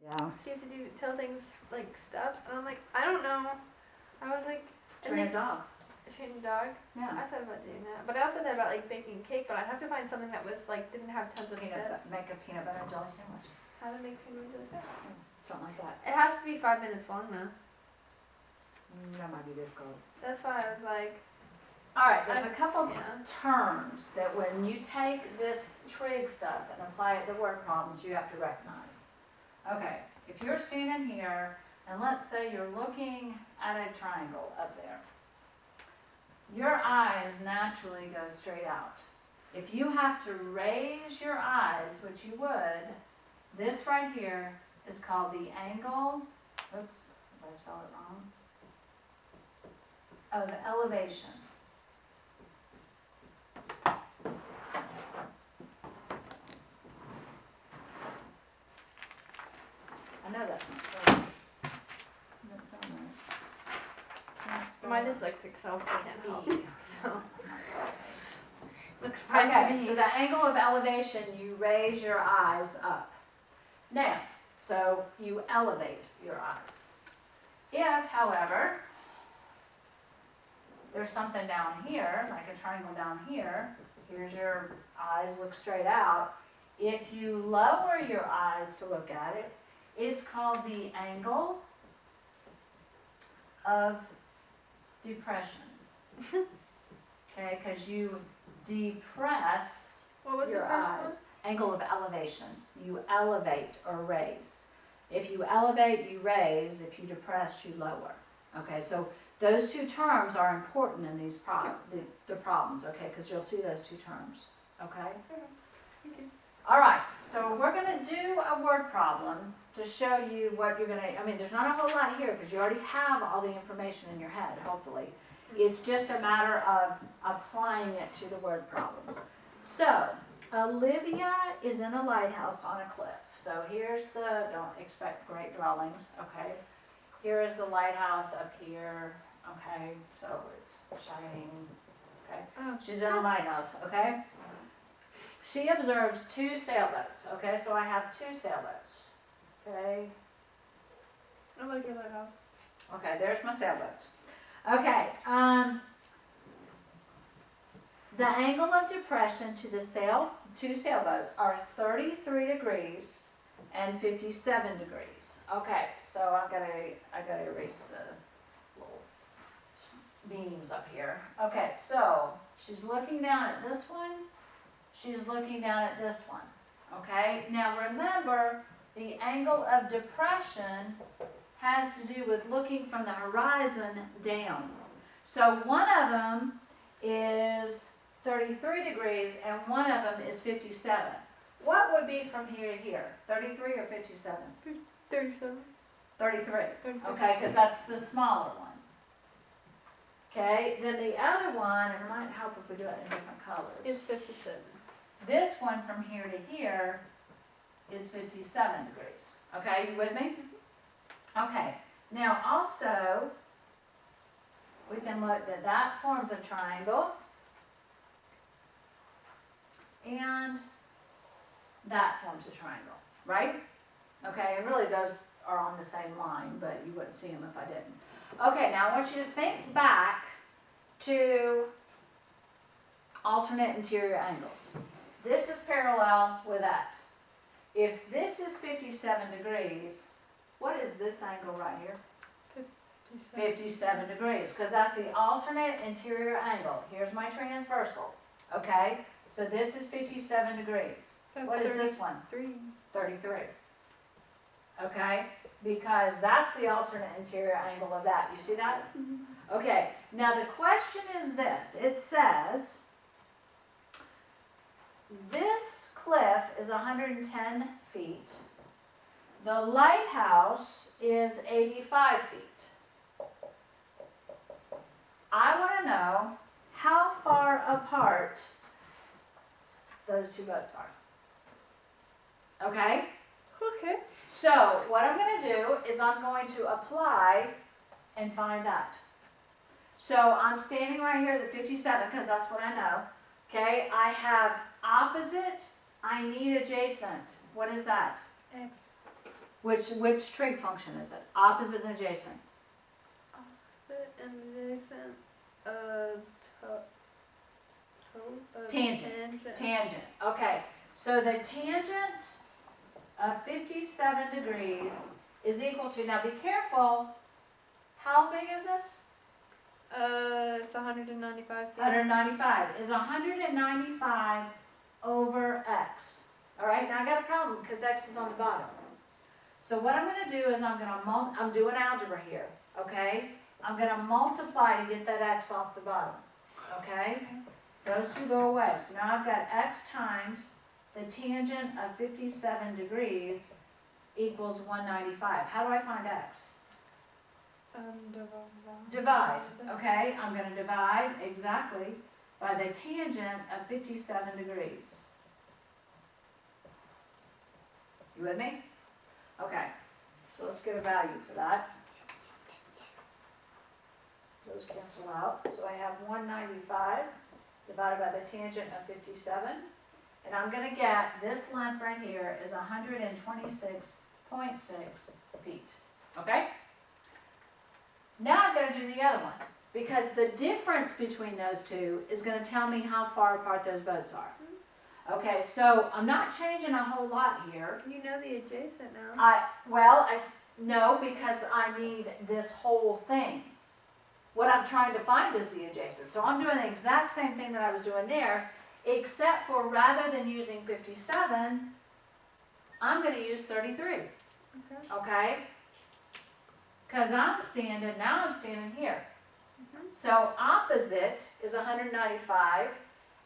Yeah. So you have to tell things like steps, and I'm like, I don't know. I was like, Train a dog. train a dog. Yeah. I thought about doing that, but I also thought about like baking cake, but I'd have to find something that was like didn't have tons of steps. Make a peanut butter and jelly sandwich. How to make peanut butter sandwich? Something like that. It has to be 5 minutes long though. That might be difficult. That's why I was like, All right, there's a couple yeah. terms that when you take this trig stuff and apply it to word problems, you have to recognize. Okay, if you're standing here, and let's say you're looking at a triangle up there, your eyes naturally go straight out. If you have to raise your eyes, which you would, this right here is called the angle, oops, did I spell it wrong? Of elevation. I know that's not spelled right. That's on there. My dyslexic self can't help. Speed. So looks fine to Okay, me. so the angle of elevation, you raise your eyes up. Now, so you elevate your eyes. If, however, there's something down here, like a triangle down here, here's your eyes look straight out. If you lower your eyes to look at it, it's called the angle of depression. Okay, because you depress What was the your first eyes. one? Angle of elevation. You elevate or raise. If you elevate, you raise. If you depress, you lower. Okay, so those two terms are important in these the problems, okay, because you'll see those two terms, okay? Thank you. All right, so we're going to do a word problem to show you what you're going to, I mean, there's not a whole lot here because you already have all the information in your head, hopefully. It's just a matter of applying it to the word problems. So, Olivia is in a lighthouse on a cliff. So here's the, don't expect great dwellings, okay? Here is the lighthouse up here, okay? So it's shining, okay? Oh. She's in a lighthouse, okay? She observes two sailboats, okay? So I have two sailboats, okay? I like your lighthouse. Okay, there's my sailboats. Okay, the angle of depression to the two sailboats are 33 degrees and 57 degrees. Okay, so I gotta erase the little beams up here. Okay, so she's looking down at this one. She's looking down at this one. Okay, now remember the angle of depression has to do with looking from the horizon down. So one of them is 33 degrees and one of them is 57. What would be from here to here? 33 or 57? 37. 33. 33. Okay, because that's the smaller one. Okay, then the other one, it might help if we do it in different colors. It's 57. This one from here to here is 57 degrees. Okay, you with me? Okay, now also, we can look that forms a triangle. And that forms a triangle, right? Okay, and really those are on the same line, but you wouldn't see them if I didn't. Okay, now I want you to think back to alternate interior angles. This is parallel with that. If this is 57 degrees, what is this angle right here? 57 degrees, because that's the alternate interior angle. Here's my transversal, okay? So this is 57 degrees. That's What is this one? 33. 33. Okay, because that's the alternate interior angle of that. You see that? Mm-hmm. Okay, now the question is this. It says, this cliff is 110 feet. The lighthouse is 85 feet. I want to know how far apart those two boats are. Okay? Okay. So what I'm going to do is I'm going to apply and find that. So I'm standing right here at the 57 because that's what I know. Okay, I have opposite, I need adjacent. What is that? X. Which trig function is it? Opposite and adjacent? Opposite and adjacent, Tangent. Tangent, okay. So the tangent of 57 degrees is equal to, now be careful, how big is this? It's 195 feet. 195 is 195 over x. All right, now I got a problem because x is on the bottom. So what I'm going to do is I'm doing algebra here, okay? I'm going to multiply to get that x off the bottom, okay? Those two go away. So now I've got x times the tangent of 57 degrees equals 195. How do I find x? Divide, okay? I'm going to divide exactly by the tangent of 57 degrees. You with me? Okay, so let's get a value for that. Those cancel out. So I have 195 divided by the tangent of 57. And I'm going to get this length right here is 126.6 feet. Okay? Now I've got to do the other one, because the difference between those two is going to tell me how far apart those boats are. Okay, so I'm not changing a whole lot here. You know the adjacent now. No, because I need this whole thing. What I'm trying to find is the adjacent. So I'm doing the exact same thing that I was doing there, except for rather than using 57, I'm going to use 33. Okay. Okay? Because I'm standing here. So opposite is 195.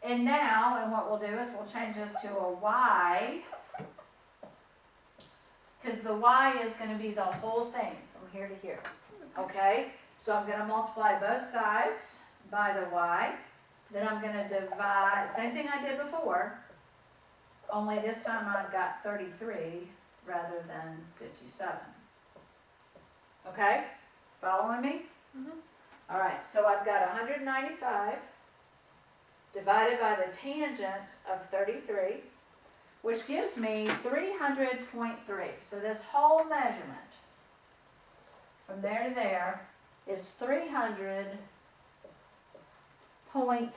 And now, and what we'll do is we'll change this to a y, because the y is going to be the whole thing from here to here. Okay? So I'm going to multiply both sides by the y. Then I'm going to divide, same thing I did before, only this time I've got 33 rather than 57. Okay? Following me? All right, so I've got 195 divided by the tangent of 33, which gives me 300.3. So this whole measurement from there to there is 300.3.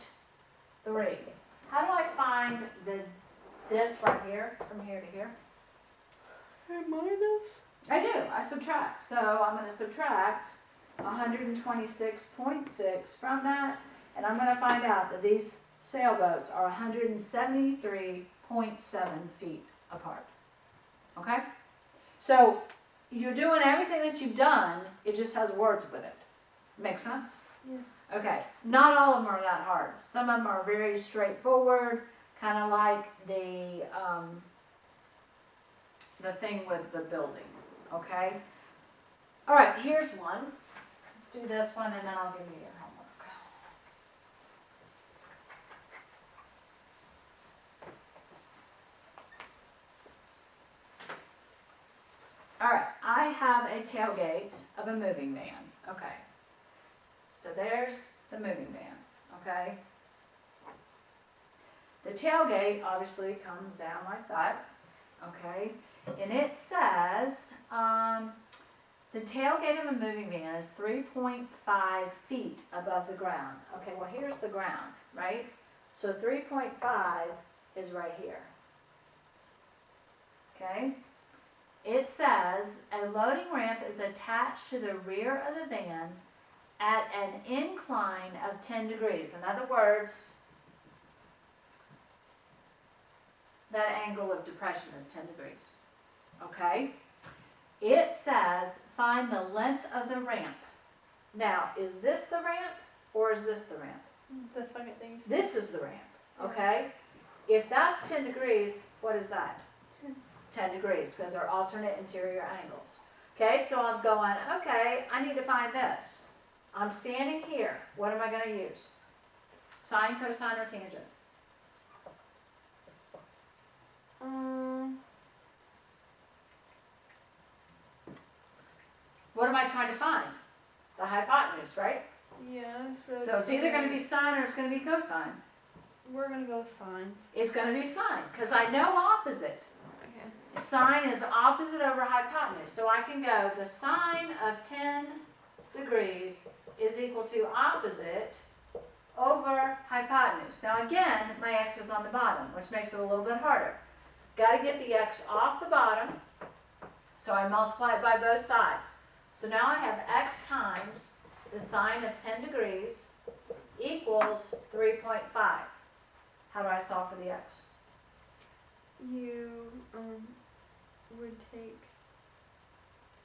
How do I find this right here, from here to here? Minus? I do, I subtract. So I'm going to subtract 126.6 from that, and I'm going to find out that these sailboats are 173.7 feet apart. Okay? So you're doing everything that you've done, it just has words with it. Make sense? Yeah. Okay, not all of them are that hard. Some of them are very straightforward, kind of like the thing with the building. Okay? All right, here's one. Let's do this one and then I'll give you your homework. All right, I have a tailgate of a moving van. Okay. So there's the moving van. Okay. The tailgate obviously comes down like that. Okay. And it says the tailgate of a moving van is 3.5 feet above the ground. Okay, well here's the ground, right? So 3.5 is right here. Okay? It says a loading ramp is attached to the rear of the van at an incline of 10 degrees. In other words, that angle of depression is 10 degrees. Okay? It says find the length of the ramp. Now, is this the ramp or is this the ramp? The second thing. This is the ramp. Okay? If that's 10 degrees, what is that? 10 degrees, because they're alternate interior angles. Okay, so I'm going, okay, I need to find this. I'm standing here. What am I going to use? Sine, cosine, or tangent? What am I trying to find? The hypotenuse, right? Yeah, So it's either going to be sine or it's going to be cosine. We're going to go sine. It's going to be sine, because I know opposite. Okay. sine is opposite over hypotenuse. So I can go the sine of 10 degrees is equal to opposite over hypotenuse. Now again, my x is on the bottom, which makes it a little bit harder. Got to get the x off the bottom, so I multiply it by both sides. So now I have x times the sine of 10 degrees equals 3.5. How do I solve for the x? You would take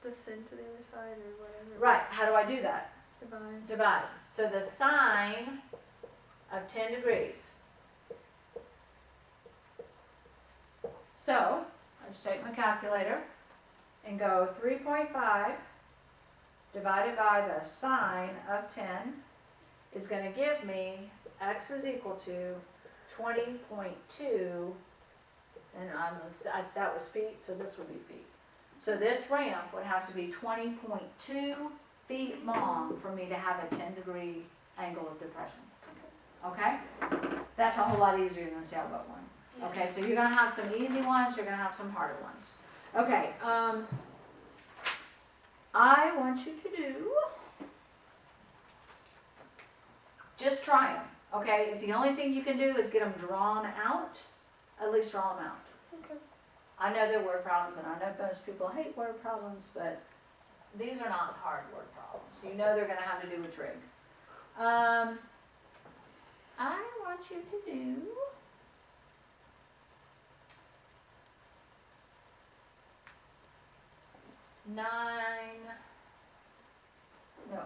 the sin to the other side or whatever. Right, how do I do that? Divide. Divide. So the sine of 10 degrees. So, I just take my calculator and go 3.5 divided by the sine of 10 is going to give me x is equal to 20.2, and that was feet, so this would be feet. So this ramp would have to be 20.2 feet long for me to have a 10-degree angle of depression. Okay? That's a whole lot easier than the sailboat one. Okay, so you're going to have some easy ones, you're going to have some harder ones. Okay, I want you to do, just try them, okay? If the only thing you can do is get them drawn out, at least draw them out. Okay. I know they're word problems, and I know most people hate word problems, but these are not hard word problems. You know they're going to have to do with trig. I want you to do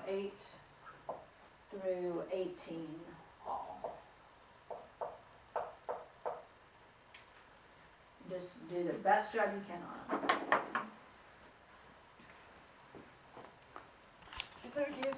eight through 18 all. Just do the best job you can on them. Is it okay if